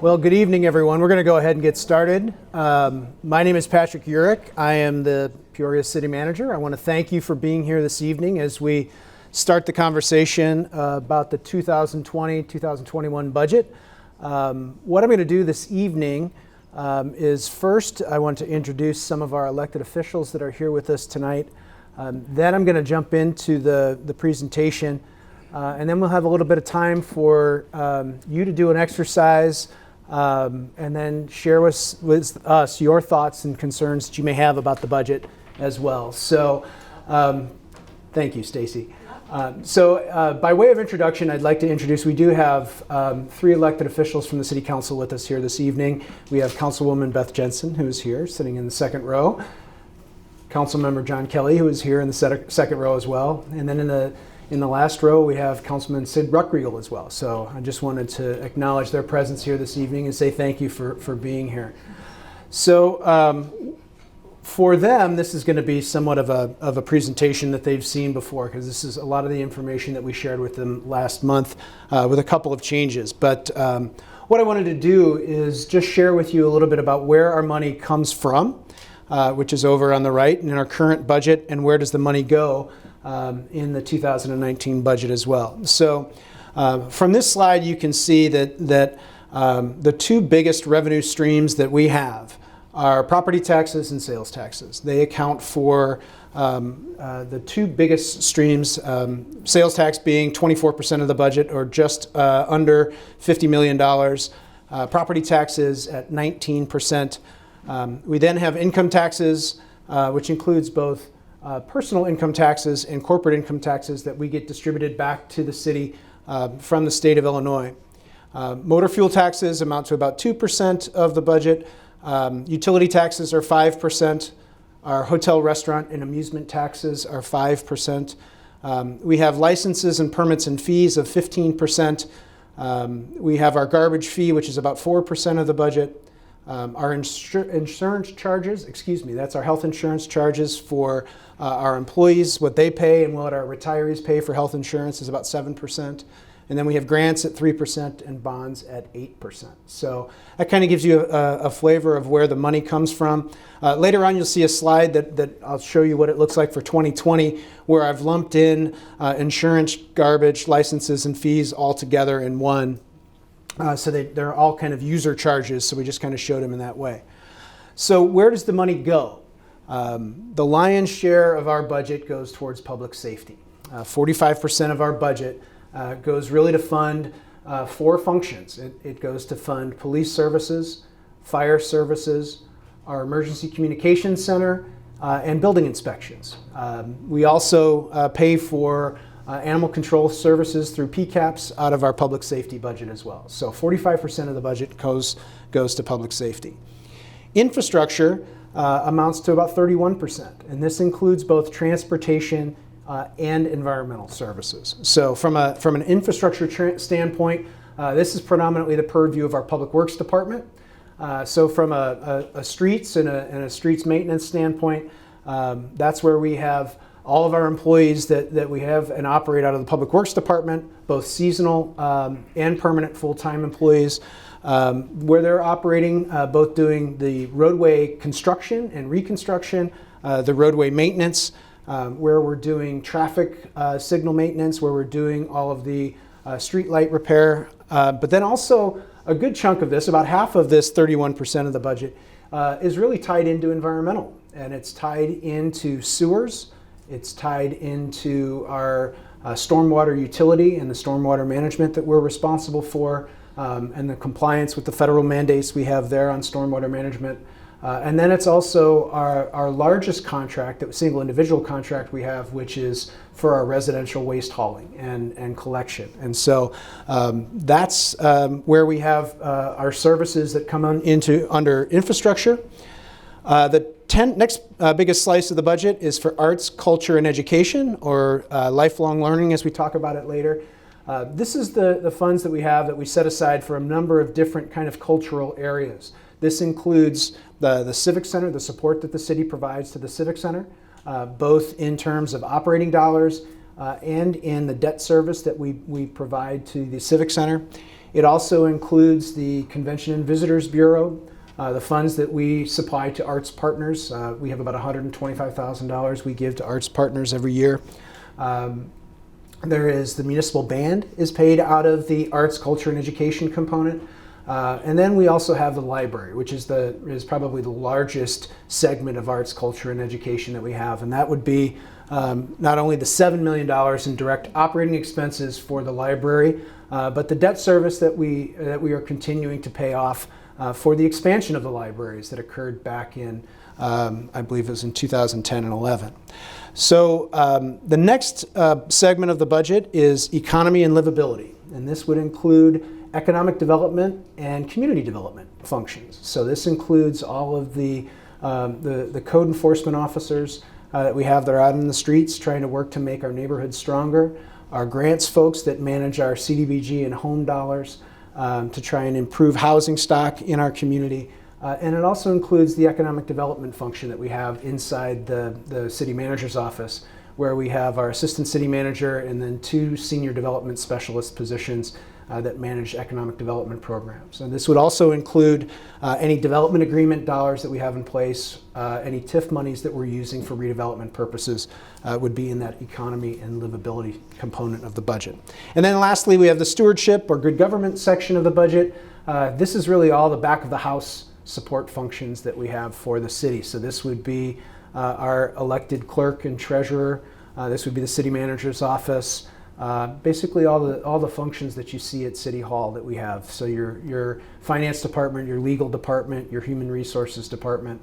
Well, good evening, everyone. We're going to go ahead and get started. My name is Patrick Urich. I am the Peoria City Manager. I want to thank you for being here this evening as we start the conversation about the 2020-2021 budget. What I'm going to do this evening is first, I want to introduce some of our elected officials that are here with us tonight. Then I'm going to jump into the presentation, and then we'll have a little bit of time for you to do an exercise and then share with us your thoughts and concerns that you may have about the budget as well. So thank you, Stacy. By way of introduction, I'd like to introduce, we do have 3 elected officials from the City Council with us here this evening. We have Councilwoman Beth Jensen, who is here, sitting in the second row. Councilmember John Kelly, who is here in the second row as well. And then in the last row, we have Councilman Sid Ruckriegel as well. So I just wanted to acknowledge their presence here this evening and say thank you for being here. So for them, this is going to be somewhat of a presentation that they've seen before, because this is a lot of the information that we shared with them last month with a couple of changes. But what I wanted to do is just share with you a little bit about where our money comes from, which is over on the right, and in our current budget, and where does the money go in the 2019 budget as well. So from this slide, you can see that the 2 biggest revenue streams that we have are property taxes and sales taxes. They account for the 2 biggest streams, sales tax being 24% of the budget, or just under $50 million, property taxes at 19%. We then have income taxes, which includes both personal income taxes and corporate income taxes that we get distributed back to the city from the state of Illinois. Motor fuel taxes amount to about 2% of the budget. Utility taxes are 5%. Our hotel, restaurant, and amusement taxes are 5%. We have licenses and permits and fees of 15%. We have our garbage fee, which is about 4% of the budget. Our insurance charges, that's our health insurance charges for our employees, what they pay and what our retirees pay for health insurance is about 7%. And then we have grants at 3% and bonds at 8%. So that kind of gives you a flavor of where the money comes from. Later on, you'll see a slide that I'll show you what it looks like for 2020, where I've lumped in insurance, garbage, licenses, and fees all together in one. So they're all kind of user charges, so we just kind of showed them in that way. So where does the money go? The lion's share of our budget goes towards public safety. 45% of our budget goes really to fund 4 functions. It goes to fund police services, fire services, our emergency communications center, and building inspections. We also pay for animal control services through PCAPs out of our public safety budget as well. So 45% of the budget goes to public safety. Infrastructure amounts to about 31%, and this includes both transportation and environmental services. So from an infrastructure standpoint, this is predominantly the purview of our Public Works Department. So from a streets and a streets maintenance standpoint, that's where we have all of our employees that we have and operate out of the Public Works Department, both seasonal and permanent full-time employees, where they're operating, both doing the roadway construction and reconstruction, the roadway maintenance, where we're doing traffic signal maintenance, where we're doing all of the street light repair. But then also a good chunk of this, about half of this 31% of the budget, is really tied into environmental. And it's tied into sewers. It's tied into our stormwater utility and the stormwater management that we're responsible for, and the compliance with the federal mandates we have there on stormwater management. And then it's also our largest contract, that single individual contract we have, which is for our residential waste hauling and collection. And so that's where we have our services that come under infrastructure. The next biggest slice of the budget is for arts, culture, and education, or lifelong learning, as we talk about it later. This is the funds that we have that we set aside for a number of different kind of cultural areas. This includes the Civic Center, the support that the city provides to the Civic Center, both in terms of operating dollars and in the debt service that we provide to the Civic Center. It also includes the Convention and Visitors Bureau, the funds that we supply to arts partners. We have about $125,000 we give to arts partners every year. There is the municipal band is paid out of the arts, culture, and education component. And then we also have the library, which is probably the largest segment of arts, culture, and education that we have. And that would be not only the $7 million in direct operating expenses for the library, but the debt service that we are continuing to pay off for the expansion of the libraries that occurred back in, I believe it was in 2010 and 11. So the next segment of the budget is economy and livability. And this would include economic development and community development functions. So this includes all of the code enforcement officers that we have that are out in the streets trying to work to make our neighborhoods stronger, our grants folks that manage our CDBG and home dollars to try and improve housing stock in our community. And it also includes the economic development function that we have inside the city manager's office, where we have our assistant city manager and then 2 senior development specialist positions that manage economic development programs. And this would also include any development agreement dollars that we have in place, any TIF monies that we're using for redevelopment purposes would be in that economy and livability component of the budget. And then lastly, we have the stewardship or good government section of the budget. This is really all the back of the house support functions that we have for the city. So this would be our elected clerk and treasurer. This would be the city manager's office. Basically all the functions that you see at City Hall that we have. So your finance department, your legal department, your human resources department.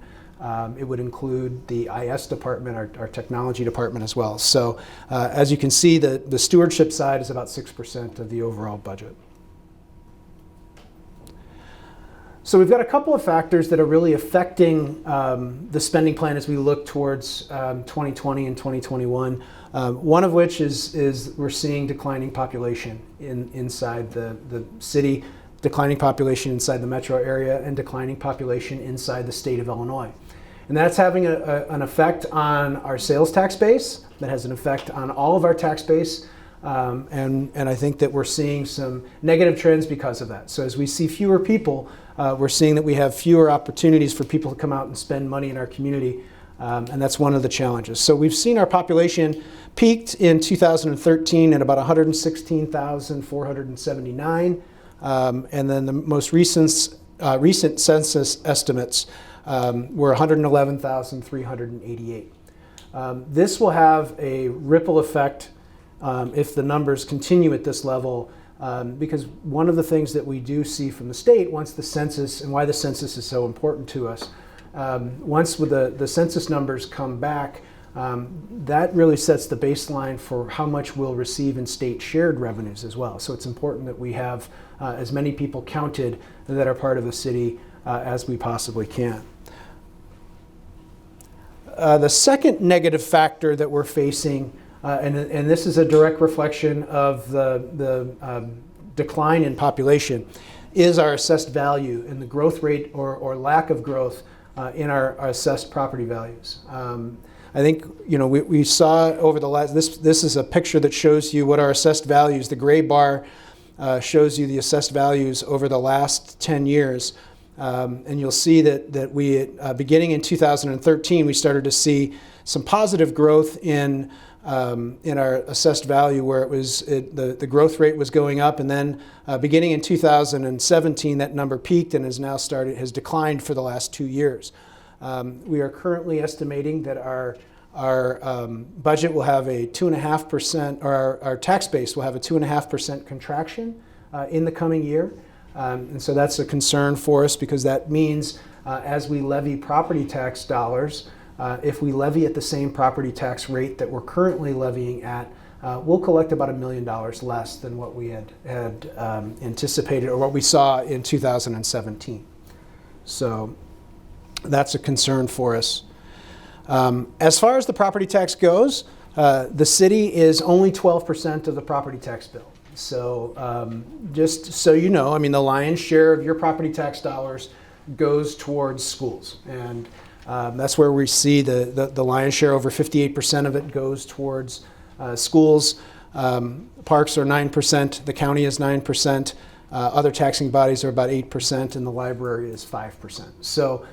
It would include the IS department, our technology department as well. So as you can see, the stewardship side is about 6% of the overall budget. So we've got a couple of factors that are really affecting the spending plan as we look towards 2020 and 2021. One of which is we're seeing declining population inside the city, declining population inside the metro area, and declining population inside the state of Illinois. And that's having an effect on our sales tax base, that has an effect on all of our tax base. And I think that we're seeing some negative trends because of that. So as we see fewer people, we're seeing that we have fewer opportunities for people to come out and spend money in our community. And that's one of the challenges. So we've seen our population peaked in 2013 at about 116,479. And then the most recent census estimates were 111,388. This will have a ripple effect if the numbers continue at this level, because one of the things that we do see from the state, once the census, and why the census is so important to us, once with the census numbers come back, that really sets the baseline for how much we'll receive in state shared revenues as well. So it's important that we have as many people counted that are part of the city as we possibly can. The second negative factor that we're facing, and this is a direct reflection of the decline in population, is our assessed value and the growth rate or lack of growth in our assessed property values. I think we saw over the last, this is a picture that shows you what our assessed values, the gray bar shows you the assessed values over the last 10 years. And you'll see that we, beginning in 2013, we started to see some positive growth in our assessed value, where the growth rate was going up, and then beginning in 2017, that number peaked and has declined for the last 2 years. We are currently estimating that our budget will have a 2.5%, or our tax base will have a 2.5% contraction in the coming year. And so that's a concern for us, because that means as we levy property tax dollars, if we levy at the same property tax rate that we're currently levying at, we'll collect about $1 million less than what we had anticipated, or what we saw in 2017. So that's a concern for us. As far as the property tax goes, the city is only 12% of the property tax bill. So just so you know, I mean, the lion's share of your property tax dollars goes towards schools. And that's where we see the lion's share, over 58% of it goes towards schools. Parks are 9%, the county is 9%, Other taxing bodies are about 8%, and the library is 5%. So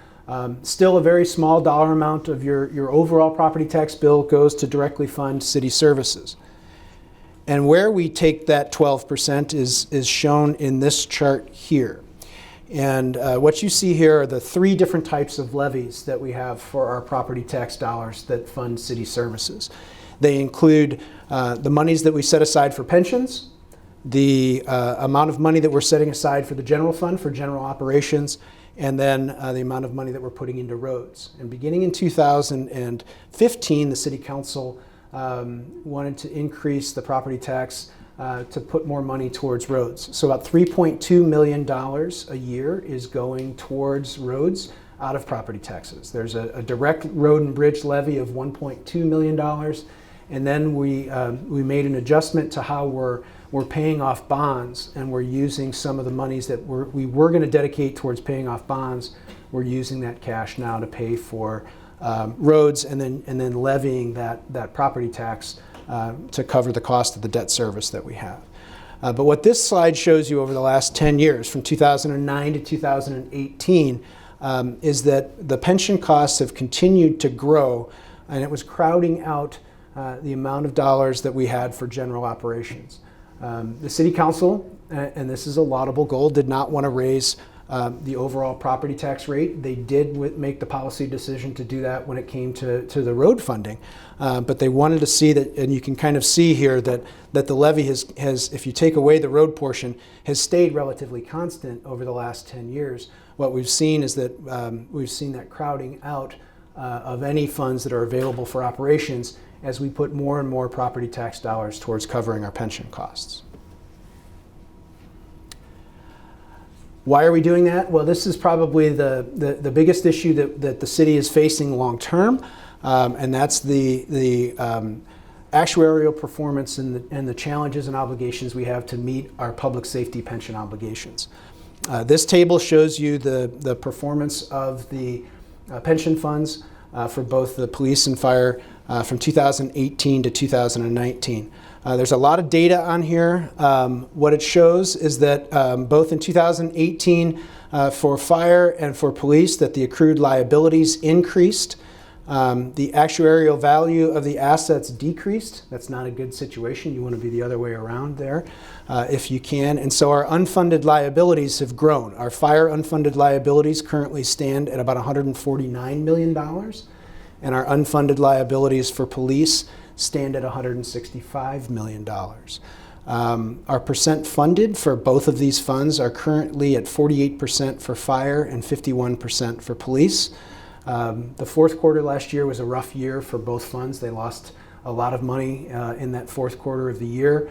still a very small dollar amount of your overall property tax bill goes to directly fund city services. And where we take that 12% is shown in this chart here. And what you see here are the three different types of levies that we have for our property tax dollars that fund city services. They include the monies that we set aside for pensions, the amount of money that we're setting aside for the general fund for general operations, and then the amount of money that we're putting into roads. And beginning in 2015, the City Council wanted to increase the property tax to put more money towards roads. So about $3.2 million a year is going towards roads out of property taxes. There's a direct road and bridge levy of $1.2 million, and then we made an adjustment to how we're paying off bonds, and we're using some of the monies that we were going to dedicate towards paying off bonds. We're using that cash now to pay for roads, and then levying that property tax to cover the cost of the debt service that we have. But what this slide shows you over the last 10 years, from 2009 to 2018, is that the pension costs have continued to grow, and it was crowding out the amount of dollars that we had for general operations. The City Council, and this is a laudable goal, did not want to raise the overall property tax rate. They did make the policy decision to do that when it came to the road funding, but they wanted to see that, and you can kind of see here that the levy has, if you take away the road portion, has stayed relatively constant over the last 10 years. What we've seen is that we've seen that crowding out of any funds that are available for operations as we put more and more property tax dollars towards covering our pension costs. Why are we doing that? Well, this is probably the biggest issue that the city is facing long term, and that's the actuarial performance and the challenges and obligations we have to meet our public safety pension obligations. This table shows you the performance of the pension funds for both the police and fire from 2018 to 2019. There's a lot of data on here. What it shows is that both in 2018 for fire and for police, that the accrued liabilities increased. The actuarial value of the assets decreased. That's not a good situation. You want to be the other way around there if you can. And so our unfunded liabilities have grown. Our fire unfunded liabilities currently stand at about $149 million. And our unfunded liabilities for police stand at $165 million. Our percent funded for both of these funds are currently at 48% for fire and 51% for police. The fourth quarter last year was a rough year for both funds. They lost a lot of money in that fourth quarter of the year.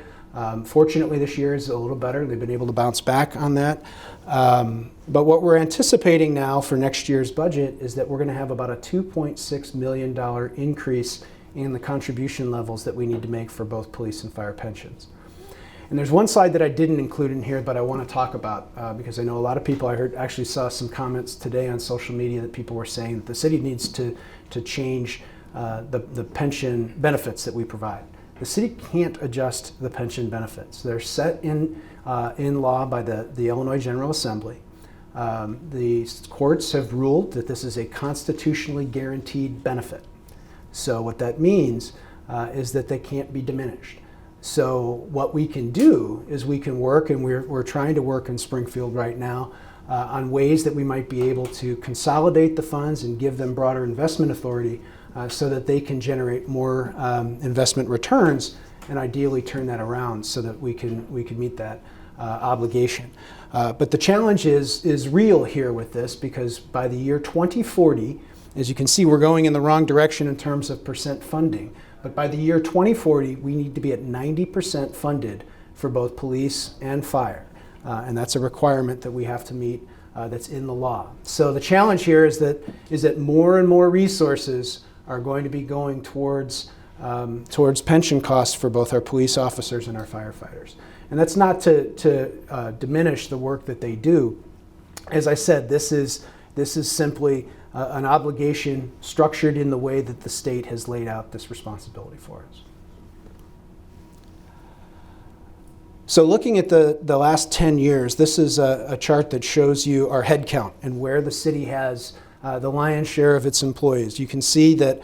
Fortunately, this year is a little better. They've been able to bounce back on that. But what we're anticipating now for next year's budget is that we're going to have about a $2.6 million increase in the contribution levels that we need to make for both police and fire pensions. And there's one slide that I didn't include in here, but I want to talk about because I know a lot of people, actually saw some comments today on social media that people were saying that the city needs to change the pension benefits that we provide. The city can't adjust the pension benefits. They're set in law by the Illinois General Assembly. The courts have ruled that this is a constitutionally guaranteed benefit. So what that means is that they can't be diminished. So what we can do is we can work, and we're trying to work in Springfield right now on ways that we might be able to consolidate the funds and give them broader investment authority so that they can generate more investment returns and ideally turn that around so that we can meet that obligation. But the challenge is real here with this, because by the year 2040, as you can see, we're going in the wrong direction in terms of percent funding. But by the year 2040, we need to be at 90% funded for both police and fire. And that's a requirement that we have to meet that's in the law. So the challenge here is that more and more resources are going to be going towards pension costs for both our police officers and our firefighters. And that's not to diminish the work that they do. As I said, this is simply an obligation structured in the way that the state has laid out this responsibility for us. So looking at the last 10 years, this is a chart that shows you our headcount and where the city has the lion's share of its employees. You can see that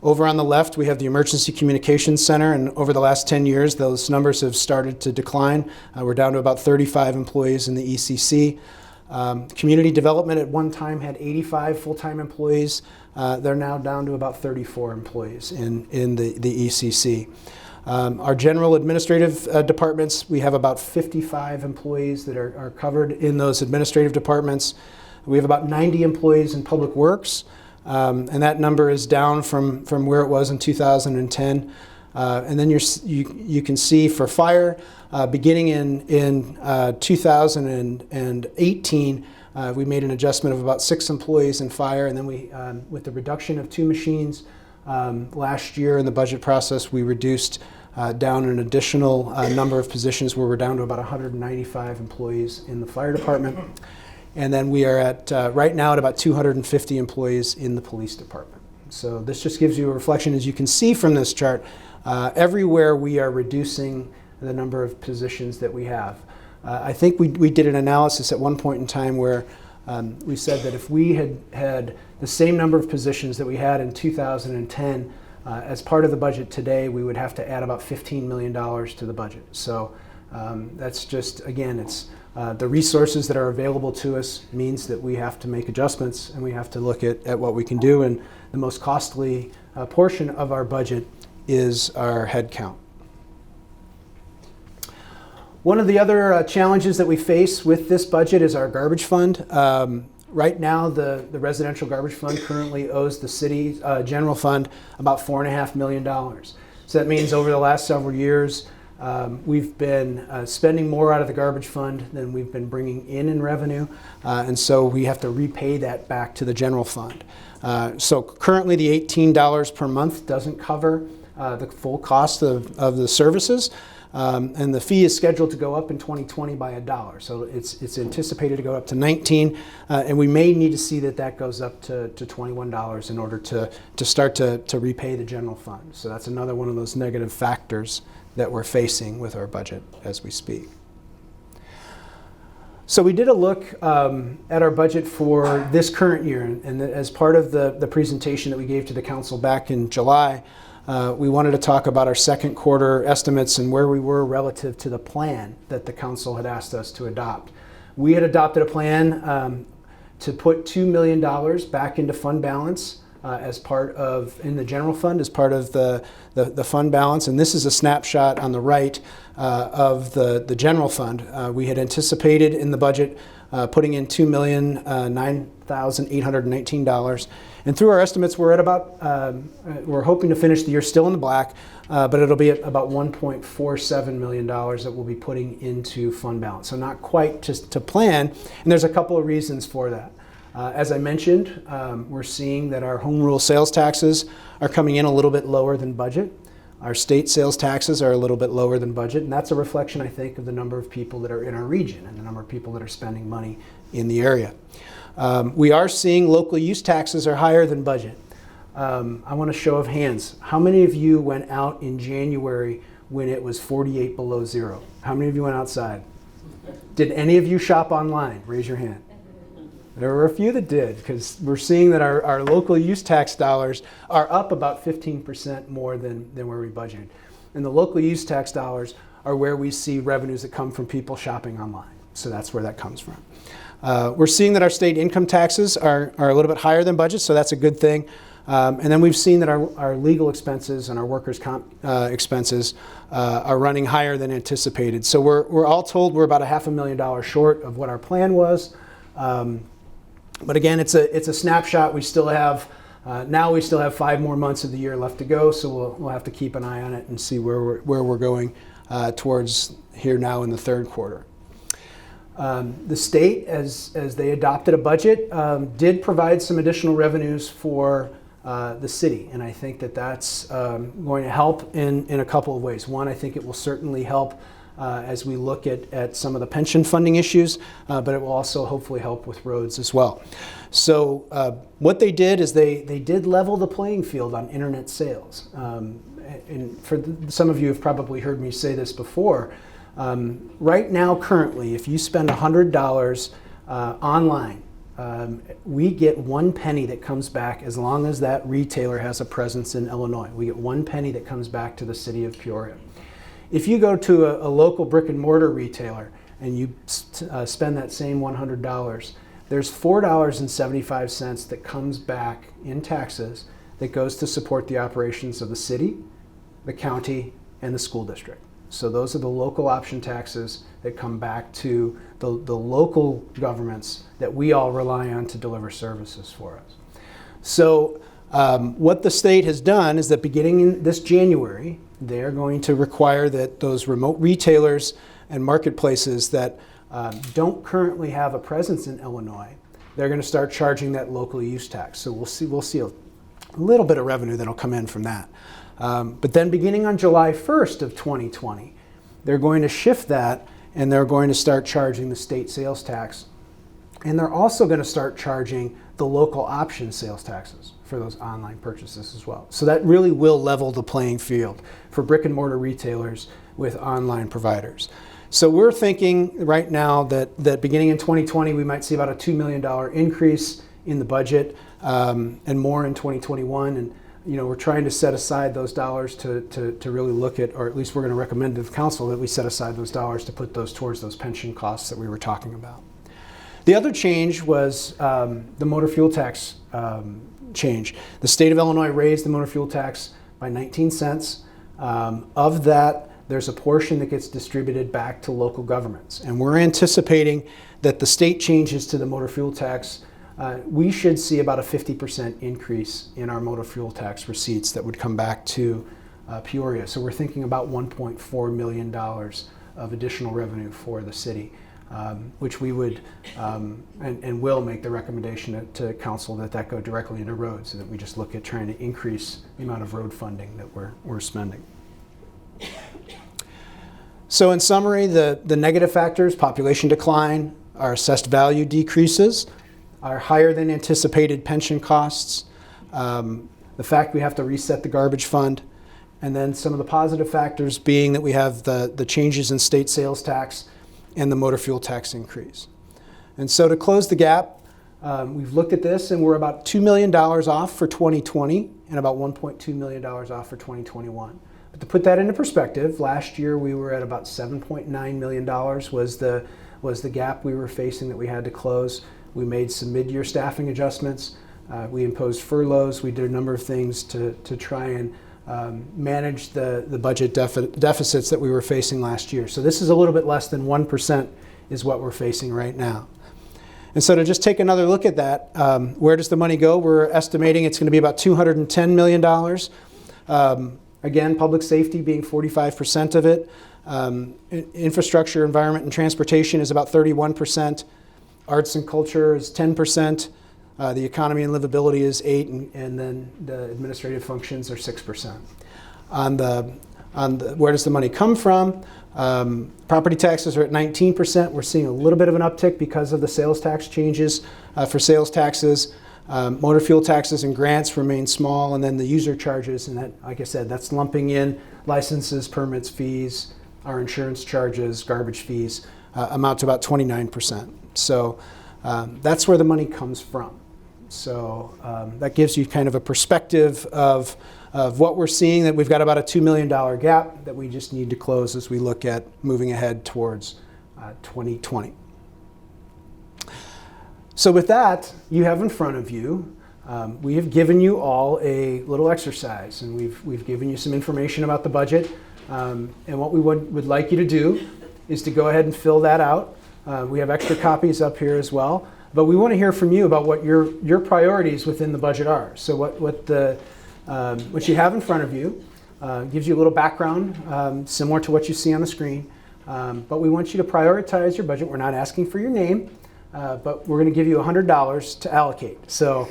over on the left we have the Emergency Communications Center, and over the last 10 years those numbers have started to decline. We're down to about 35 employees in the ECC. Community Development at one time had 85 full-time employees. They're now down to about 34 employees in the ECC. Our general administrative departments, we have about 55 employees that are covered in those administrative departments. We have about 90 employees in Public Works, and that number is down from where it was in 2010. And then you can see for fire, beginning in 2018, we made an adjustment of about 6 employees in fire, and then we, with the reduction of 2 machines last year in the budget process, we reduced down an additional number of positions where we're down to about 195 employees in the fire department. And then we are at, right now, at about 250 employees in the police department. So this just gives you a reflection, as you can see from this chart, everywhere we are reducing the number of positions that we have. I think we did an analysis at one point in time where we said that if we had the same number of positions that we had in 2010 as part of the budget today, we would have to add about $15 million to the budget. So that's just, again, it's the resources that are available to us means that we have to make adjustments, and we have to look at what we can do. And the most costly portion of our budget is our head count. One of the other challenges that we face with this budget is our garbage fund. Right now, the residential garbage fund currently owes the city general fund about $4.5 million. So that means over the last several years, we've been spending more out of the garbage fund than we've been bringing in revenue, and so we have to repay that back to the general fund. So currently the $18 per month doesn't cover the full cost of the services, and the fee is scheduled to go up in 2020 by $1. So it's anticipated to go up to $19, and we may need to see that goes up to $21 in order to start to repay the general fund. So that's another one of those negative factors that we're facing with our budget as we speak. So we did a look at our budget for this current year, and as part of the presentation that we gave to the council back in July, we wanted to talk about our second quarter estimates and where we were relative to the plan that the council had asked us to adopt. We had adopted a plan to put $2 million back into fund balance as part of, in the general fund, as part of the fund balance. And this is a snapshot on the right of the general fund. We had anticipated in the budget putting in $2,009,819. And through our estimates, we're at about, we're hoping to finish the year still in the black, but it'll be at about $1.47 million that we'll be putting into fund balance. So not quite just to plan, and there's a couple of reasons for that. As I mentioned, we're seeing that our home rule sales taxes are coming in a little bit lower than budget. Our state sales taxes are a little bit lower than budget, and that's a reflection, I think, of the number of people that are in our region and the number of people that are spending money in the area. We are seeing local use taxes are higher than budget. I want a show of hands. How many of you went out in January when it was 48 below zero? How many of you went outside? Did any of you shop online? Raise your hand. There were a few that did, because we're seeing that our local use tax dollars are up about 15% more than where we budgeted. And the local use tax dollars are where we see revenues that come from people shopping online. So that's where that comes from. We're seeing that our state income taxes are a little bit higher than budget, so that's a good thing. And then we've seen that our legal expenses and our workers' comp expenses are running higher than anticipated. So we're all told we're about $500,000 short of what our plan was. But again, it's a snapshot. We still have now we still have 5 more months of the year left to go, so we'll have to keep an eye on it and see where we're going towards here now in the third quarter. The state, as they adopted a budget, did provide some additional revenues for the city, and I think that's going to help in a couple of ways. One, I think it will certainly help as we look at some of the pension funding issues, but it will also hopefully help with roads as well. So what they did is they did level the playing field on internet sales. and some of you have probably heard me say this before, right now currently, if you spend $100 online, we get 1 penny that comes back as long as that retailer has a presence in Illinois. We get 1 penny that comes back to the city of Peoria. If you go to a local brick and mortar retailer and you spend that same $100, there's $4.75 that comes back in taxes that goes to support the operations of the city, the county, and the school district. So those are the local option taxes that come back to the local governments that we all rely on to deliver services for us. So what the state has done is that beginning in this January, they're going to require that those remote retailers and marketplaces that don't currently have a presence in Illinois, they're going to start charging that local use tax. So we'll see a little bit of revenue that'll come in from that. But then beginning on July 1st of 2020, they're going to shift that and they're going to start charging the state sales tax. And they're also going to start charging the local option sales taxes for those online purchases as well. So that really will level the playing field for brick and mortar retailers with online providers. So we're thinking right now that beginning in 2020, we might see about a $2 million increase in the budget and more in 2021. And we're trying to set aside those dollars to really look at, or at least we're going to recommend to the council that we set aside those dollars to put those towards those pension costs that we were talking about. The other change was the motor fuel tax change. The state of Illinois raised the motor fuel tax by 19 cents. Of that, there's a portion that gets distributed back to local governments. And we're anticipating that the state changes to the motor fuel tax, we should see about a 50% increase in our motor fuel tax receipts that would come back to Peoria. So we're thinking about $1.4 million of additional revenue for the city, which we would and will make the recommendation to council that go directly into roads, so that we just look at trying to increase the amount of road funding that we're spending. So in summary, the negative factors, population decline, our assessed value decreases, our higher than anticipated pension costs, the fact we have to reset the garbage fund, and then some of the positive factors being that we have the changes in state sales tax and the motor fuel tax increase. And so to close the gap, we've looked at this and we're about $2 million off for 2020 and about $1.2 million off for 2021. But to put that into perspective, last year we were at about $7.9 million was the gap we were facing that we had to close. We made some mid-year staffing adjustments. We imposed furloughs. We did a number of things to try and manage the budget deficits that we were facing last year. So this is a little bit less than 1% is what we're facing right now. And so to just take another look at that, where does the money go? We're estimating it's going to be about $210 million. Again, public safety being 45% of it. Infrastructure, environment, and transportation is about 31%. Arts and culture is 10%. The economy and livability is 8%, and then the administrative functions are 6%. On the where does the money come from? Property taxes are at 19%. We're seeing a little bit of an uptick because of the sales tax changes for sales taxes. Motor fuel taxes and grants remain small, and then the user charges, and that, like I said, that's lumping in licenses, permits, fees, our insurance charges, garbage fees, amount to about 29%. So that's where the money comes from. So that gives you kind of a perspective of what we're seeing, that we've got about a $2 million gap that we just need to close as we look at moving ahead towards 2020. So with that, you have in front of you, we have given you all a little exercise, and we've given you some information about the budget. And what we would like you to do is to go ahead and fill that out. We have extra copies up here as well. But we want to hear from you about what your priorities within the budget are. So what you have in front of you gives you a little background, similar to what you see on the screen. But we want you to prioritize your budget. We're not asking for your name, but we're going to give you $100 to allocate. So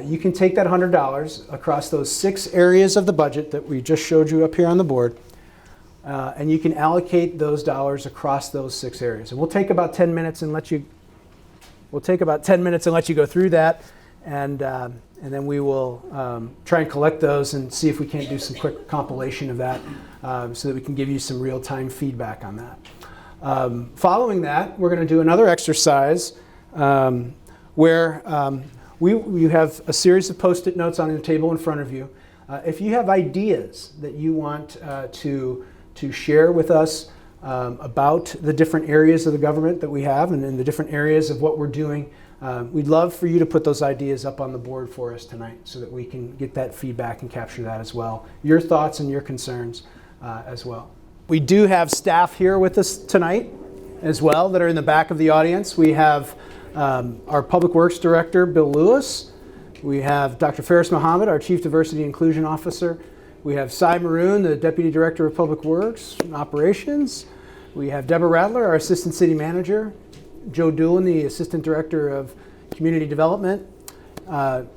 you can take that $100 across those 6 areas of the budget that we just showed you up here on the board, and you can allocate those dollars across those 6 areas. And we'll take about 10 minutes and let you go through that, and then we will try and collect those and see if we can't do some quick compilation of that so that we can give you some real-time feedback on that. Following that, we're going to do another exercise where you have a series of Post-it notes on the table in front of you. If you have ideas that you want to share with us about the different areas of the government that we have and in the different areas of what we're doing, we'd love for you to put those ideas up on the board for us tonight so that we can get that feedback and capture that as well. Your thoughts and your concerns as well. We do have staff here with us tonight as well that are in the back of the audience. We have our Public Works Director, Bill Lewis. We have Dr. Faris Mohammed, our Chief Diversity and Inclusion Officer. We have Cy Maroon, the Deputy Director of Public Works and Operations. We have Deborah Rattler, our Assistant City Manager. Joe Doolin, the Assistant Director of Community Development.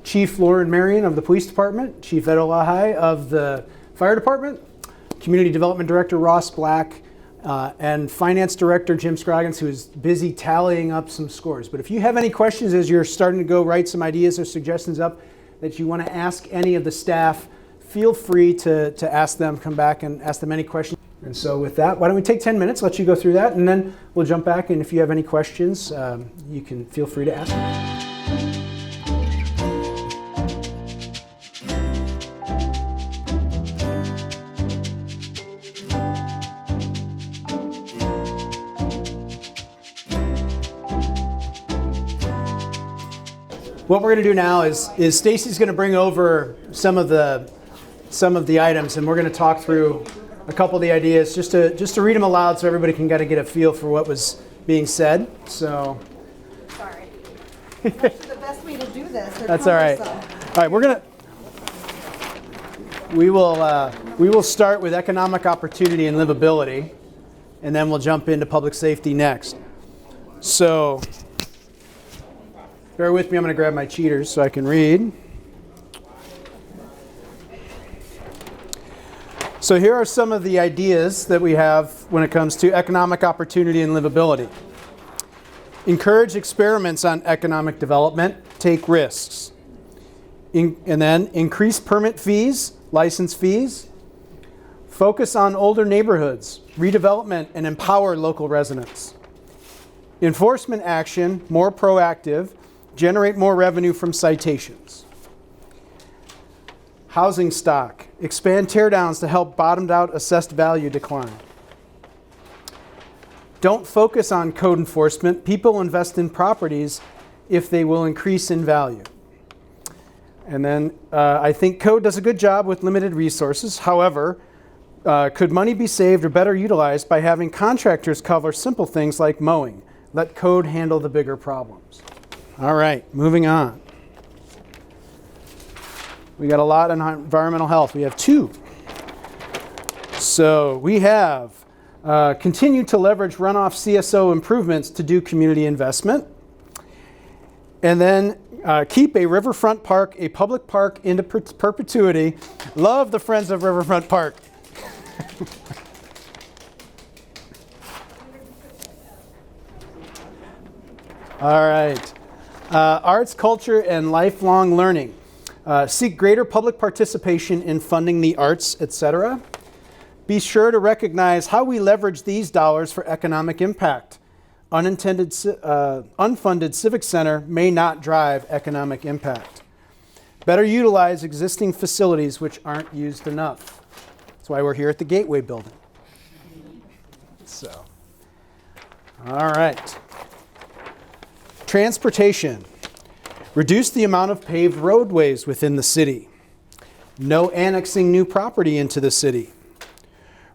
Chief Lauren Marion of the Police Department. Chief Ed Olahai of the Fire Department. Community Development Director Ross Black. And Finance Director Jim Scroggins, who is busy tallying up some scores. But if you have any questions as you're starting to go write some ideas or suggestions up that you want to ask any of the staff, feel free to ask them, come back and ask them any questions. And so with that, why don't we take 10 minutes, let you go through that, and then we'll jump back, and if you have any questions, you can feel free to ask them. What we're going to do now is Stacy's going to bring over some of the items, and we're going to talk through a couple of the ideas just to read them aloud so everybody can kind of get a feel for what was being said. So, sorry, that's the best way to do this. That's all right. All right, we will start with economic opportunity and livability, and then we'll jump into public safety next. So, bear with me, I'm going to grab my cheaters so I can read. So here are some of the ideas that we have when it comes to economic opportunity and livability. Encourage experiments on economic development, take risks. And then increase permit fees, license fees. Focus on older neighborhoods, redevelopment, and empower local residents. Enforcement action, more proactive, generate more revenue from citations. Housing stock, expand teardowns to help bottomed out assessed value decline. Don't focus on code enforcement. People invest in properties if they will increase in value. And then I think code does a good job with limited resources. However, could money be saved or better utilized by having contractors cover simple things like mowing? Let code handle the bigger problems. All right, moving on. We got a lot on environmental health. We have two. So we have continue to leverage runoff CSO improvements to do community investment. And then keep a riverfront park, a public park into perpetuity. Love the Friends of Riverfront Park. All right. Arts, culture, and lifelong learning. Seek greater public participation in funding the arts, etc. Be sure to recognize how we leverage these dollars for economic impact. Unfunded civic center may not drive economic impact. Better utilize existing facilities which aren't used enough. That's why we're here at the Gateway building. So, all right. Transportation. Reduce the amount of paved roadways within the city. No annexing new property into the city.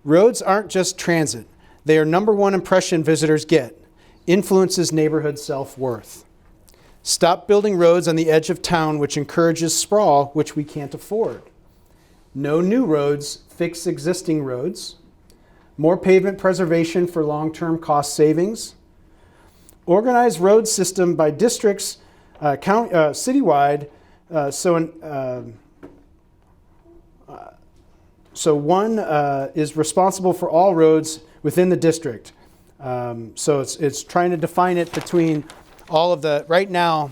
Roads aren't just transit. They are number one impression visitors get. Influences neighborhood self-worth. Stop building roads on the edge of town which encourages sprawl, which we can't afford. No new roads, fix existing roads. More pavement preservation for long-term cost savings. Organize road system by districts citywide, so one is responsible for all roads within the district. So it's trying to define it between all of the, right now,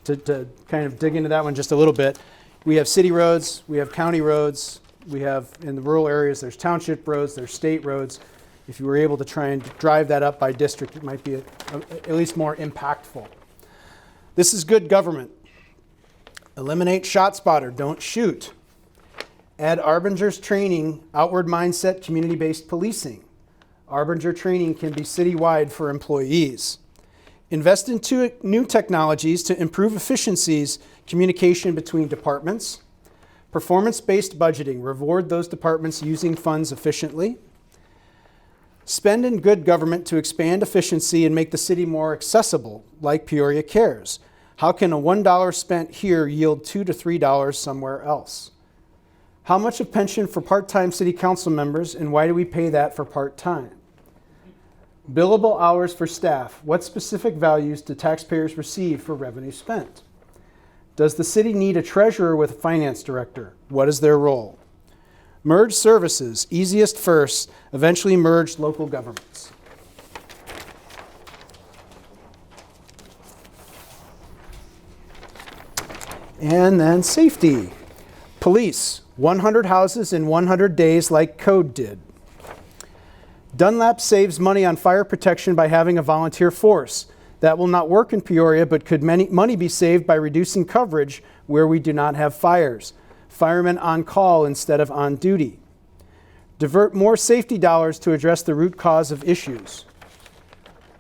to kind of dig into that one just a little bit, we have city roads, we have county roads, we have in the rural areas, there's township roads, there's state roads. If you were able to try and drive that up by district, it might be at least more impactful. This is good government. Eliminate shot spotter, don't shoot. Add Arbinger's training, outward mindset, community-based policing. Arbinger training can be citywide for employees. Invest in new technologies to improve efficiencies, communication between departments. Performance-based budgeting, reward those departments using funds efficiently. Spend in good government to expand efficiency and make the city more accessible, like Peoria Cares. How can a $1 spent here yield $2 to $3 somewhere else? How much of pension for part-time city council members, and why do we pay that for part-time? Billable hours for staff. What specific values do taxpayers receive for revenue spent? Does the city need a treasurer with a finance director? What is their role? Merge services, easiest first, eventually merge local governments. And then safety. Police, 100 houses in 100 days like Code did. Dunlap saves money on fire protection by having a volunteer force. That will not work in Peoria, but could money be saved by reducing coverage where we do not have fires? Firemen on call instead of on duty. Divert more safety dollars to address the root cause of issues.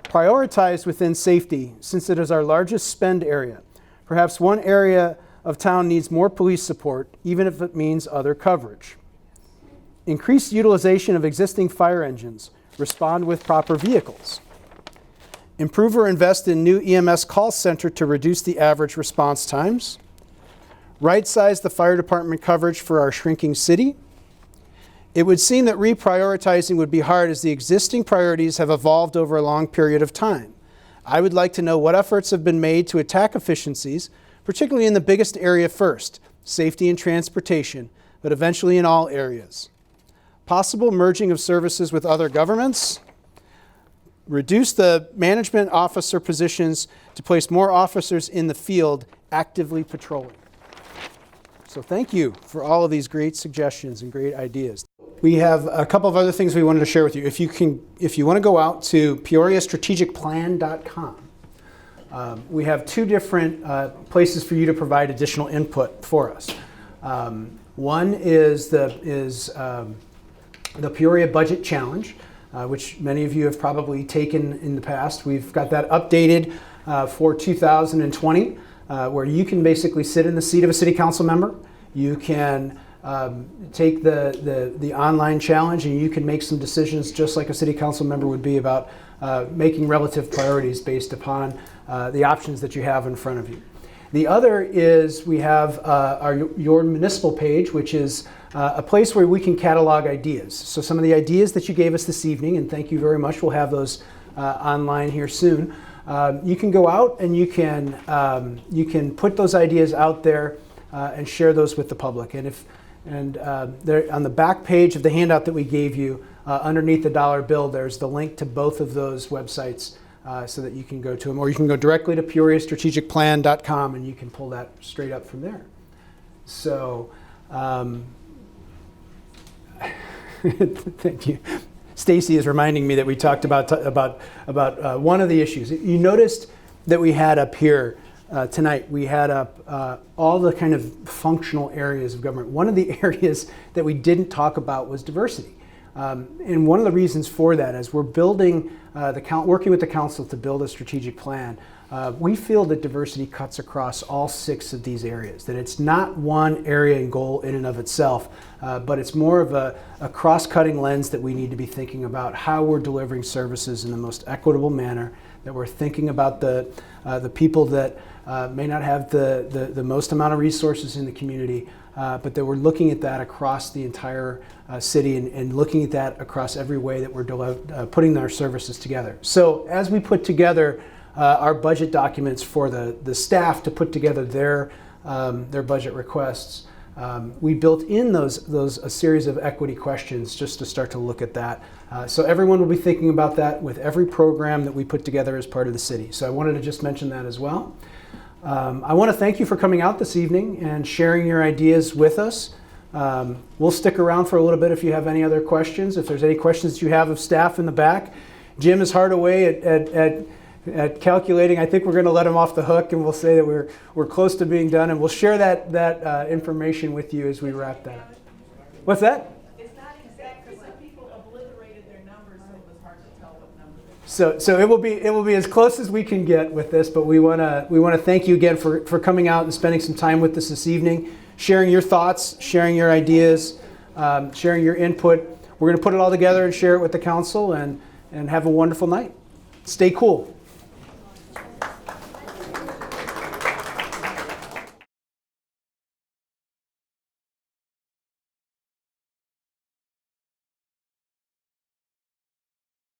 Prioritize within safety, since it is our largest spend area. Perhaps one area of town needs more police support, even if it means other coverage. Increase utilization of existing fire engines. Respond with proper vehicles. Improve or invest in new EMS call center to reduce the average response times. Right-size the fire department coverage for our shrinking city. It would seem that reprioritizing would be hard as the existing priorities have evolved over a long period of time. I would like to know what efforts have been made to attack efficiencies, particularly in the biggest area first, safety and transportation, but eventually in all areas. Possible merging of services with other governments. Reduce the management officer positions to place more officers in the field actively patrolling. So thank you for all of these great suggestions and great ideas. We have a couple of other things we wanted to share with you. If you want to go out to peoriastrategicplan.com, we have two different places for you to provide additional input for us. One is the Peoria Budget Challenge, which many of you have probably taken in the past. We've got that updated for 2020, where you can basically sit in the seat of a city council member. You can take the online challenge and you can make some decisions just like a city council member would be about making relative priorities based upon the options that you have in front of you. The other is we have your municipal page, which is a place where we can catalog ideas. So some of the ideas that you gave us this evening, and thank you very much, we'll have those online here soon. You can go out and you can put those ideas out there and share those with the public. And there, on the back page of the handout that we gave you, underneath the dollar bill, there's the link to both of those websites so that you can go to them. Or you can go directly to peoriastrategicplan.com and you can pull that straight up from there. So, thank you. Stacy is reminding me that we talked about one of the issues. You noticed that we had up here tonight, we had up all the kind of functional areas of government. One of the areas that we didn't talk about was diversity. And one of the reasons for that is we're building, working with the council to build a strategic plan. We feel that diversity cuts across all 6 of these areas, that it's not one area and goal in and of itself, but it's more of a cross-cutting lens that we need to be thinking about how we're delivering services in the most equitable manner, that we're thinking about the people that may not have the most amount of resources in the community, but that we're looking at that across the entire city and looking at that across every way that we're putting our services together. So as we put together our budget documents for the staff to put together their budget requests, we built in a series of equity questions just to start to look at that. So everyone will be thinking about that with every program that we put together as part of the city. So I wanted to just mention that as well. I want to thank you for coming out this evening and sharing your ideas with us. We'll stick around for a little bit if you have any other questions. If there's any questions that you have of staff in the back, Jim is hard away at calculating. I think we're going to let him off the hook, and we'll say that we're close to being done, and we'll share that information with you as we wrap that up. What's that? It's not exact, because some people obliterated their numbers, so it was hard to tell what numbers. So it will be as close as we can get with this, but we want to thank you again for coming out and spending some time with us this evening, sharing your thoughts, sharing your ideas, sharing your input. We're going to put it all together and share it with the council and have a wonderful night. Stay cool.